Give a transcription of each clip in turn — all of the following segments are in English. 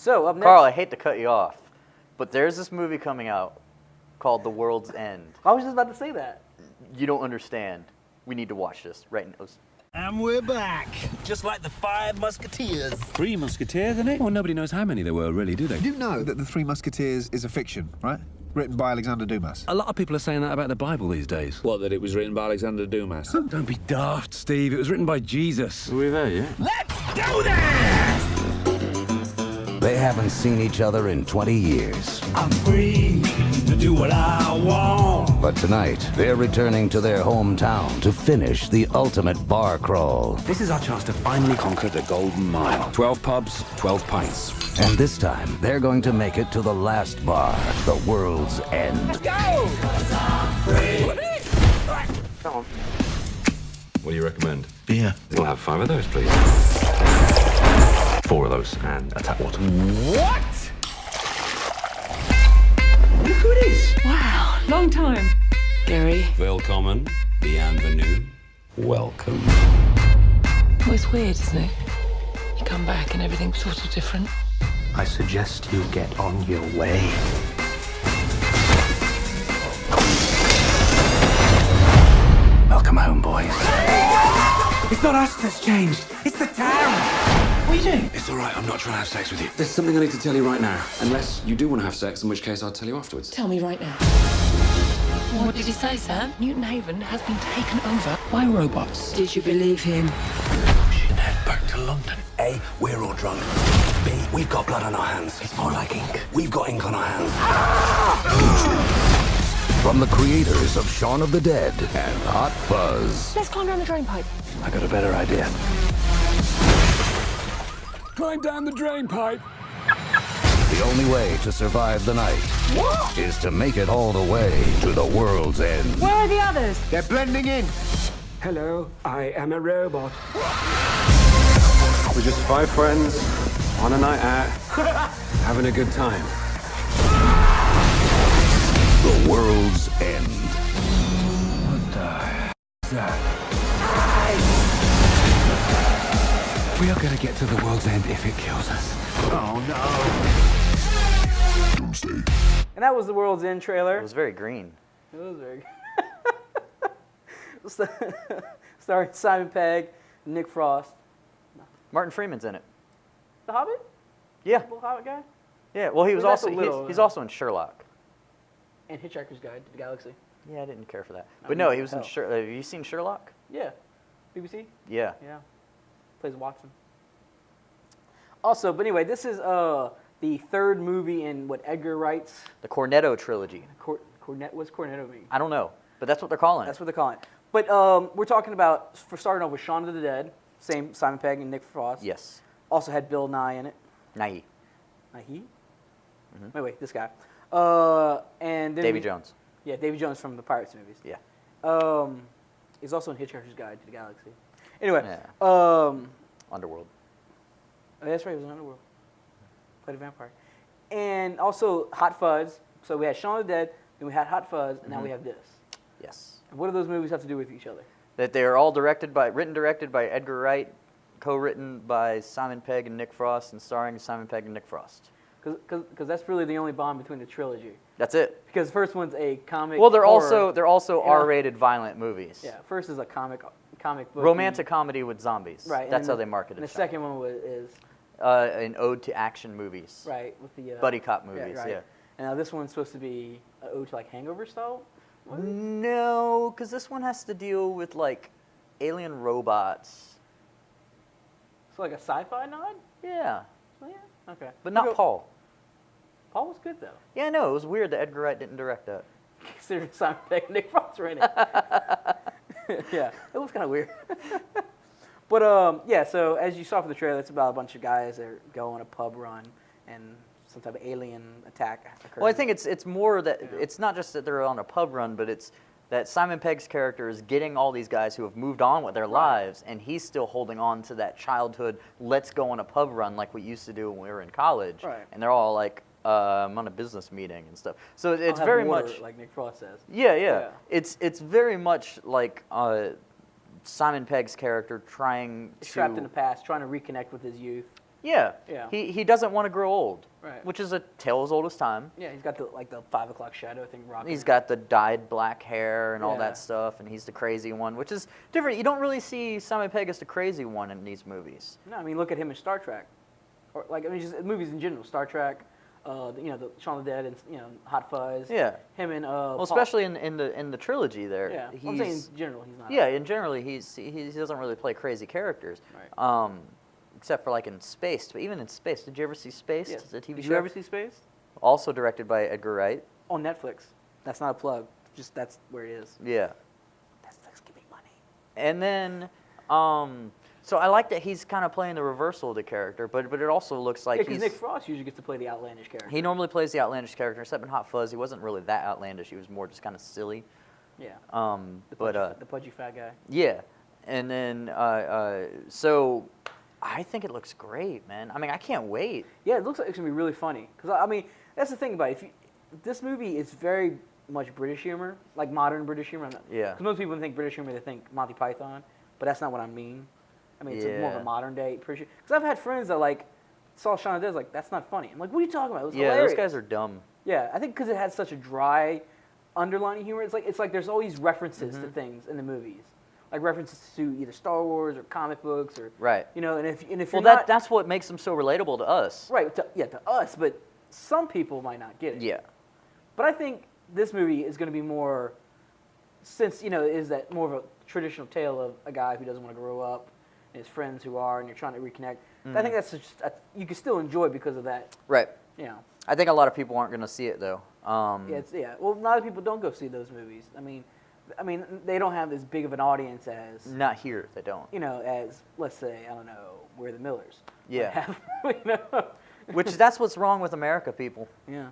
So, up next... Carl, I hate to cut you off, but there's this movie coming out called The World's End. I was just about to say that. You don't understand. We need to watch this right now. And we're back, just like the Five Musketeers. 3 Musketeers, isn't it? Well, nobody knows how many there were, really, do they? You do know that the Three Musketeers is a fiction, right? Written by Alexander Dumas. A lot of people are saying that about the Bible these days. What, that it was written by Alexander Dumas? Don't be daft, Steve. It was written by Jesus. Are we there yet? Let's do this! They haven't seen each other in 20 years. I'm free to do what I want. But tonight, they're returning to their hometown to finish the ultimate bar crawl. This is our chance to finally conquer the Golden Mile. 12 pubs, 12 pints. And this time, they're going to make it to the last bar, the World's End. Go! Come on. What do you recommend? Beer. We'll have 5 of those, please. 4 of those and a tap water. What? Look who it is. Wow, long time. Gary. Willkommen, bienvenue, welcome. Well, it's weird, isn't it? You come back and everything's sort of different. I suggest you get on your way. Welcome home, boys. It's not us that's changed. It's the town. What are you doing? It's all right, I'm not trying to have sex with you. There's something I need to tell you right now. Unless you do want to have sex, in which case I'll tell you afterwards. Tell me right now. What did he say, sir? Newton Haven has been taken over by robots. Did you believe him? We should head back to London. A, we're all drunk. B, we've got blood on our hands. It's more like ink. We've got ink on our hands. From the creators of Shaun of the Dead and Hot Fuzz. Let's climb down the drain pipe. I got a better idea. Climb down the drain pipe. The only way to survive the night is to make it all the way to the World's End. Where are the others? They're blending in. Hello, I am a robot. We're just 5 friends on a night out, having a good time. The World's End. What the hell is that? We are going to get to the World's End if it kills us. Oh, no. And that was the World's End trailer. It was very green. It was very good. Starring Simon Pegg, Nick Frost. Martin Freeman's in it. The Hobbit? Yeah. The Hobbit guy? Yeah, well, he was That's also a little, he's also in Sherlock. And Hitchhiker's Guide to the Galaxy. Yeah, I didn't care for that. I But mean, no, he was in hell. Sherlock. Have you seen Sherlock? Yeah. BBC? Yeah. Yeah. Plays Watson. Also, but anyway, this is the third movie in what Edgar Wright's The Cornetto trilogy. What's Cornetto mean? I don't know, but that's what they're calling That's it. what they're calling it. But we're talking about, for starting off with Shaun of the Dead, same Simon Pegg and Nick Frost. Yes. Also had Bill Nye in it. Nye. Nye? Wait, this guy. And then Davy Jones. Yeah, Davy Jones from the Pirates movies. Yeah. He's also in Hitchhiker's Guide to the Galaxy. Anyway, Yeah. Underworld. oh, that's right, he was in Underworld. Played a vampire. And also Hot Fuzz. So we had Shaun of the Dead, then we had Hot Fuzz, and now we have this. Yes. And what do those movies have to do with each other? That they are all directed by Edgar Wright, co-written by Simon Pegg and Nick Frost, and starring Simon Pegg and Nick Frost. Because that's really the only bond between the trilogy. That's it. Because the first one's a comic. Well, they're horror. also you know? R-rated violent movies. Yeah, first is a comic book. Romantic comedy with zombies. Right. That's how they marketed it. And the second one is an ode to action movies. right with the Buddy cop movies. right. Yeah. And now this one's supposed to be an ode to like Hangover style. No, because this one has to deal with like alien robots. So like a sci-fi nod. Yeah, So, yeah. Okay. but not Paul. Paul was good though. Yeah, no, it was weird that Edgar Wright didn't direct that. Considering Simon Pegg and Nick Frost were in it. Yeah, it was kind of weird. But yeah, so as you saw from the trailer, it's about a bunch of guys that go on a pub run and some type of alien attack occurs. Well, I think it's more that it's not just that they're on a pub run, but it's that Simon Pegg's character is getting all these guys who have moved on with their lives, and he's still holding on to that childhood, let's go on a pub run like we used to do when we were in college. Right. And they're all like, I'm on a business meeting and stuff. So it's I'll have very water, much like Nick Frost says. Yeah. It's very much like Simon Pegg's character trying He's to trapped in the past, trying to reconnect with his youth. Yeah. Yeah. He doesn't want to grow old. Right. Which is a tale as old as time. Yeah, he's got the 5 o'clock shadow thing rocking. He's got the dyed black hair and all Yeah. that stuff, and he's the crazy one, which is different. You don't really see Simon Pegg as the crazy one in these movies. No, I mean look at him in Star Trek, or like I mean just movies in general. Star Trek, the Shaun of the Dead and Hot Fuzz. Yeah. Him and Well, especially in the trilogy there. Yeah. I'm saying in general he's not. Yeah, in generally he doesn't really play crazy characters. Right. Except for like in Spaced. But even in Spaced, did you ever see Spaced? Yes. The TV Did show? you ever see Space? Also directed by Edgar Wright. On Netflix. That's not a plug. Just that's where it is. Yeah. Netflix, give me money. And then, so I like that he's kind of playing the reversal of the character, but it also looks like because he's... Nick Frost usually gets to play the outlandish character. He normally plays the outlandish character, except in Hot Fuzz, he wasn't really that outlandish. He was more just kind of silly. Yeah. The pudgy fat guy. Yeah, and then so I think it looks great, man. I mean, I can't wait. Yeah, it looks like it's gonna be really funny. Cause I mean, that's the thing about it. This movie is very much British humor, like modern British humor. Yeah. Because most people think British humor, they think Monty Python, but that's not what I mean. I mean, it's more of a modern day British. Because I've had friends that like saw Shaun of the Dead, like that's not funny. I'm like, what are you talking about? It was hilarious. Those guys are dumb. Yeah, I think because it had such a dry underlining humor. It's like there's always references to things in the movies, like references to either Star Wars or comic books or right. And if you're well, not, that's what makes them so relatable to us. Right. To us, but some people might not get it. Yeah. But I think this movie is going to be more, since is that more of a traditional tale of a guy who doesn't want to grow up and his friends who are, and you're trying to reconnect. I think that's just you can still enjoy because of that. Right. I think a lot of people aren't going to see it though. Well, a lot of people don't go see those movies. I mean, they don't have as big of an audience as. Not here, they don't. As let's say I don't know, We're the Millers. Yeah. Which that's what's wrong with America, people. Yeah.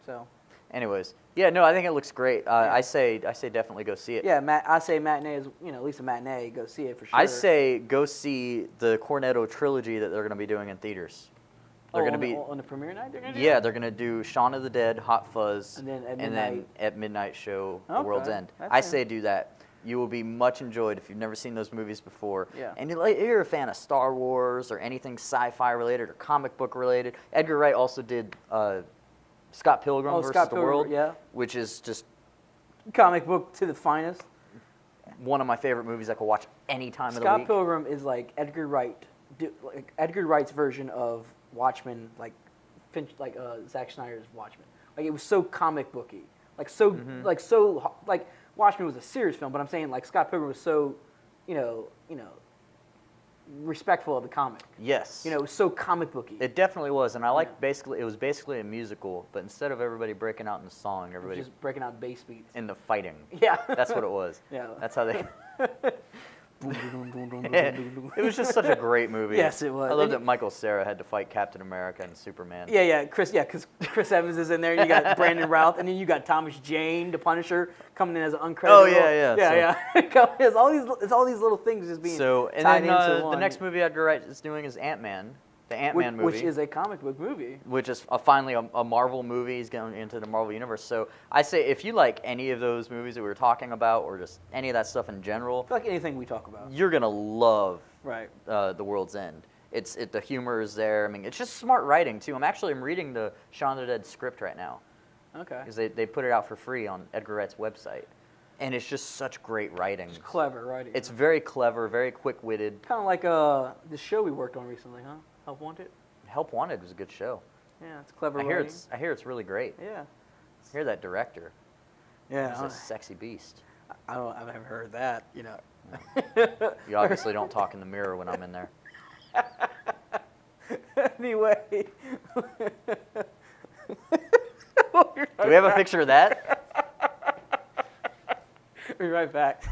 So. Anyways, yeah, no, I think it looks great. I say definitely go see it. Yeah, I say matinee is at least a matinee. Go see it for sure. I say go see the Cornetto trilogy that they're going to be doing in theaters. They're going to be on the premiere night. They're going to do. Yeah, they're going to do Shaun of the Dead, Hot Fuzz, and then at midnight show The World's End. I say do that. You will be much enjoyed if you've never seen those movies before. Yeah. And you're a fan of Star Wars or anything sci-fi related or comic book related. Edgar Wright also did Scott Pilgrim versus the World, which is just comic book to the finest. One of my favorite movies I could watch any time of the week. Scott Pilgrim is like Edgar Wright's version of Watchmen, like Zack Snyder's Watchmen. Like it was so comic booky, like Watchmen was a serious film, but I'm saying like Scott Pilgrim was so, respectful of the comic. Yes. It was so comic booky. It definitely was, and I like it was basically a musical, but instead of everybody breaking out in the song, everybody just breaking out bass beats. In the fighting. Yeah. That's what it was. Yeah. That's how they. It was just such a great movie. Yes, it was. I love that Michael Cera had to fight Captain America and Superman. Yeah, because Chris Evans is in there, and you got Brandon Routh, and then you got Thomas Jane, the Punisher, coming in as an uncredited. Oh yeah. It's all these little things just being tied into one. The next movie Edgar Wright is doing is Ant-Man. The Ant-Man movie. Which is a comic book movie. Which is finally a Marvel movie. He's going into the Marvel Universe. So I say if you like any of those movies that we were talking about or just any of that stuff in general. Like anything we talk about. You're going to love The World's End. The humor is there. I mean, it's just smart writing, too. I'm reading the Shaun of the Dead script right now. Okay. Because they put it out for free on Edgar Wright's website. And it's just such great writing. It's clever writing. It's very clever, very quick-witted. Kind of like the show we worked on recently, huh? Help Wanted? Help Wanted was a good show. Yeah, it's clever writing. I hear it's really great. Yeah. I hear that director. Yeah. He's a sexy beast. I've never heard that, You obviously don't talk in the mirror when I'm in there. Anyway. Do we have a picture of that? We'll be right back.